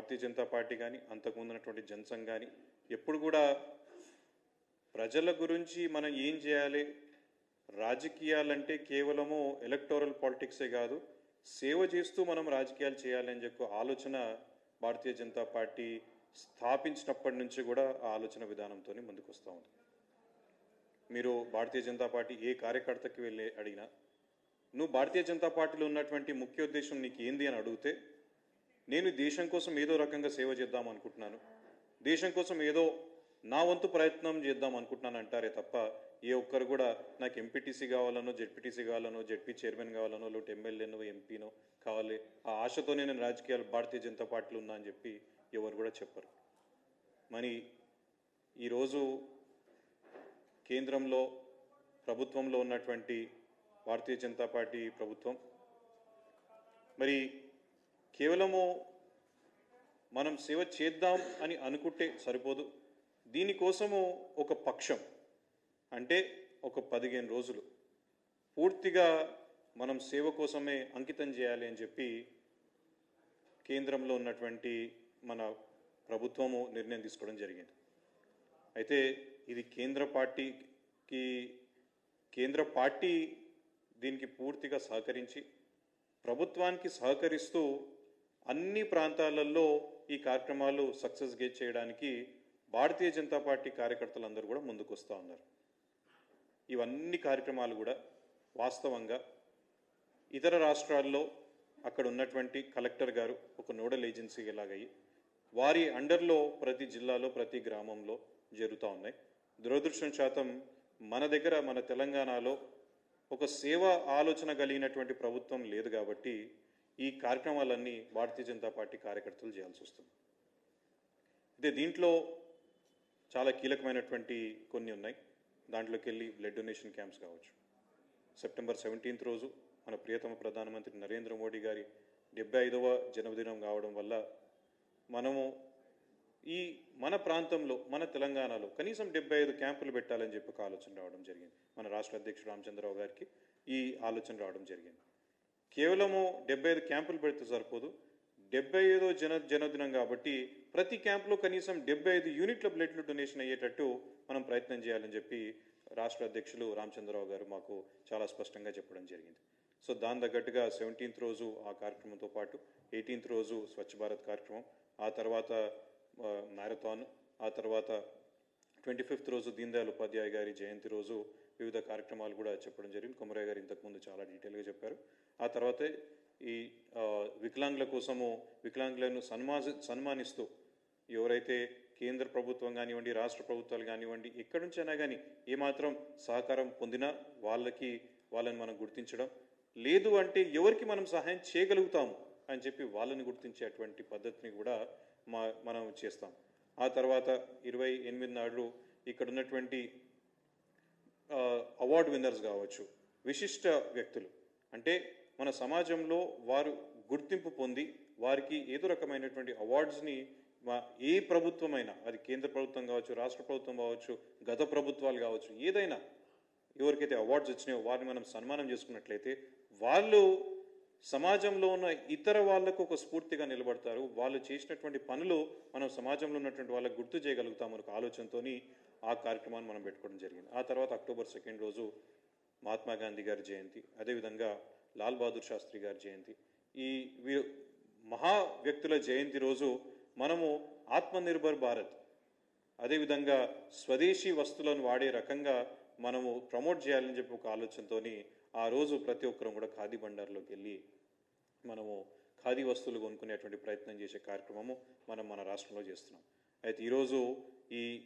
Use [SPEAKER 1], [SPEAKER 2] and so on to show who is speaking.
[SPEAKER 1] Bharatiya Janata party కానీ అంతకుముందు ఉన్నటువంటి జనసంఘ్ కానీ ఎప్పుడు కూడా ప్రజల గురించి మనం ఏం చేయాలి, రాజకీయాలంటే కేవలము ఎలక్టోరల్ పాలిటిక్సే కాదు, సేవ చేస్తూ మనం రాజకీయాలు చేయాలి అని చెప్పి ఆలోచన భారతీయ జనతా పార్టీ స్థాపించినప్పటి నుంచి కూడా ఆ ఆలోచన విధానంతో ముందుకు వస్తూ ఉంది. మీరు భారతీయ జనతా పార్టీ ఏ కార్యకర్తకి వెళ్ళి అడిగినా నువ్వు భారతీయ జనతా పార్టీలో ఉన్నటువంటి ముఖ్య ఉద్దేశం నీకు ఏంది అని అడిగితే, నేను దేశం కోసం ఏదో రకంగా సేవ చేద్దాం అనుకుంటున్నాను, దేశం కోసం ఏదో నా వంతు ప్రయత్నం చేద్దాం అనుకుంటున్నాను అంటారే తప్ప ఏ ఒక్కరు కూడా నాకు ఎంపీటీసీ కావాలనో, జెడ్పీటీసీ కావాలనో, జెడ్పీ చైర్మన్ కావాలనో, లేకపోతే ఎమ్మెల్యేనో ఎంపీనో కావాలి, ఆ ఆశతోనే నేను రాజకీయాలు భారతీయ జనతా పార్టీలో ఉన్నా అని చెప్పి ఎవరు కూడా చెప్పరు. మరి ఈరోజు కేంద్రంలో ప్రభుత్వంలో ఉన్నటువంటి భారతీయ జనతా పార్టీ ప్రభుత్వం మరి కేవలము మనం సేవ చేద్దాం అని అనుకుంటే సరిపోదు, దీనికోసము ఒక పక్షం అంటే ఒక 15 రోజులు పూర్తిగా మనం సేవ కోసమే అంకితం చేయాలి అని చెప్పి కేంద్రంలో ఉన్నటువంటి మన ప్రభుత్వము నిర్ణయం తీసుకోవడం జరిగింది. అయితే ఇది కేంద్ర పార్టీ దీనికి పూర్తిగా సహకరించి ప్రభుత్వానికి సహకరిస్తూ అన్ని ప్రాంతాలలో ఈ కార్యక్రమాలు సక్సెస్ గేట్ చేయడానికి భారతీయ జనతా పార్టీ కార్యకర్తలందరూ కూడా ముందుకు వస్తూ ఉన్నారు. ఇవన్నీ కార్యక్రమాలు కూడా వాస్తవంగా ఇతర రాష్ట్రాల్లో అక్కడ ఉన్నటువంటి కలెక్టర్ గారు ఒక నోడల్ ఏజెన్సీ లాగయ్యి వారి అండర్లో ప్రతి జిల్లాలో ప్రతి గ్రామంలో జరుగుతూ ఉన్నాయి. దురదృష్టం శాతం మన దగ్గర మన తెలంగాణలో ఒక సేవ ఆలోచన కలిగినటువంటి ప్రభుత్వం లేదు కాబట్టి ఈ కార్యక్రమాలన్నీ భారతీయ జనతా పార్టీ కార్యకర్తలు చేయాల్సి వస్తుంది. అయితే దీంట్లో చాలా కీలకమైనటువంటి కొన్ని ఉన్నాయి. దాంట్లోకి వెళ్ళి బ్లడ్ డొనేషన్ క్యాంప్స్ కావచ్చు. సెప్టెంబర్ 17 రోజు మన ప్రియతమ ప్రధానమంత్రి నరేంద్ర మోడీ గారి 75వ జన్మదినం కావడం వల్ల మనము ఈ మన ప్రాంతంలో మన తెలంగాణలో కనీసం 75 క్యాంపులు పెట్టాలని చెప్పి ఒక ఆలోచన రావడం జరిగింది. మన రాష్ట్ర అధ్యక్షుడు రామచంద్రరావు గారికి ఈ ఆలోచన రావడం జరిగింది. కేవలము 75 క్యాంపులు పెడితే సరిపోదు, 75వ జన్మదినం కాబట్టి ప్రతి క్యాంపులో కనీసం 75 యూనిట్ల బ్లడ్ డొనేషన్ అయ్యేటట్టు మనం ప్రయత్నం చేయాలని చెప్పి రాష్ట్ర అధ్యక్షులు రామచంద్రరావు గారు మాకు చాలా స్పష్టంగా చెప్పడం జరిగింది. సో దాని తగ్గట్టుగా 17th రోజు ఆ కార్యక్రమంతో పాటు 18th రోజు స్వచ్ఛ భారత్ కార్యక్రమం, ఆ తర్వాత మ్యారథాన్, ఆ తర్వాత 25th రోజు దీన్ దయాళ్ ఉపాధ్యాయ గారి జయంతి రోజు వివిధ కార్యక్రమాలు కూడా చెప్పడం జరిగింది. కొమరయ్య గారు ఇంతకుముందు చాలా డీటెయిల్గా చెప్పారు. ఆ తర్వాత ఈ వికలాంగుల కోసము వికలాంగులను సన్మానిస్తూ ఎవరైతే కేంద్ర ప్రభుత్వం కానివ్వండి, రాష్ట్ర ప్రభుత్వాలు కానివ్వండి, ఎక్కడి నుంచైనా కానీ ఏమాత్రం సహకారం పొందినా వాళ్ళని మనం గుర్తించడం, లేదు అంటే ఎవరికి మనం సహాయం చేయగలుగుతాము అని చెప్పి వాళ్ళని గుర్తించేటువంటి పద్ధతిని కూడా మనం చేస్తాం. ఆ తర్వాత 28 నాడు ఇక్కడ ఉన్నటువంటి అవార్డు విన్నర్స్ కావచ్చు, విశిష్ట వ్యక్తులు అంటే మన సమాజంలో వారు గుర్తింపు పొంది వారికి ఏదో రకమైనటువంటి అవార్డ్స్ని ఏ ప్రభుత్వమైనా, అది కేంద్ర ప్రభుత్వం కావచ్చు, రాష్ట్ర ప్రభుత్వం కావచ్చు, గత ప్రభుత్వాలు కావచ్చు, ఏదైనా ఎవరికైతే అవార్డ్స్ వచ్చినాయో వారిని మనం సన్మానం చేసుకున్నట్లయితే వాళ్ళు సమాజంలో ఉన్న ఇతర వాళ్లకు ఒక స్ఫూర్తిగా నిలబడతారు. వాళ్ళు చేసినటువంటి పనులు మనం సమాజంలో ఉన్నటువంటి వాళ్ళకు గుర్తు చేయగలుగుతాం అనే ఆలోచనతో ఆ కార్యక్రమాన్ని మనం పెట్టుకోవడం జరిగింది. ఆ తర్వాత అక్టోబర్ 2 రోజు మహాత్మా గాంధీ గారి జయంతి, అదేవిధంగా లాల్ బహదూర్ శాస్త్రి గారి జయంతి. ఈ మహా వ్యక్తుల జయంతి రోజు మనము ఆత్మనిర్భర్ భారత్, అదేవిధంగా స్వదేశీ వస్తువులను వాడే రకంగా మనము ప్రమోట్ చేయాలని చెప్పి ఒక ఆలోచనతో ఆ రోజు ప్రతి ఒక్కరం కూడా ఖాదీ బండార్లోకి వెళ్ళి మనము ఖాదీ వస్తువులు కొనుక్కునేటువంటి ప్రయత్నం చేసే కార్యక్రమము మనం మన రాష్ట్రంలో చేస్తున్నాం. అయితే ఈరోజు ఈ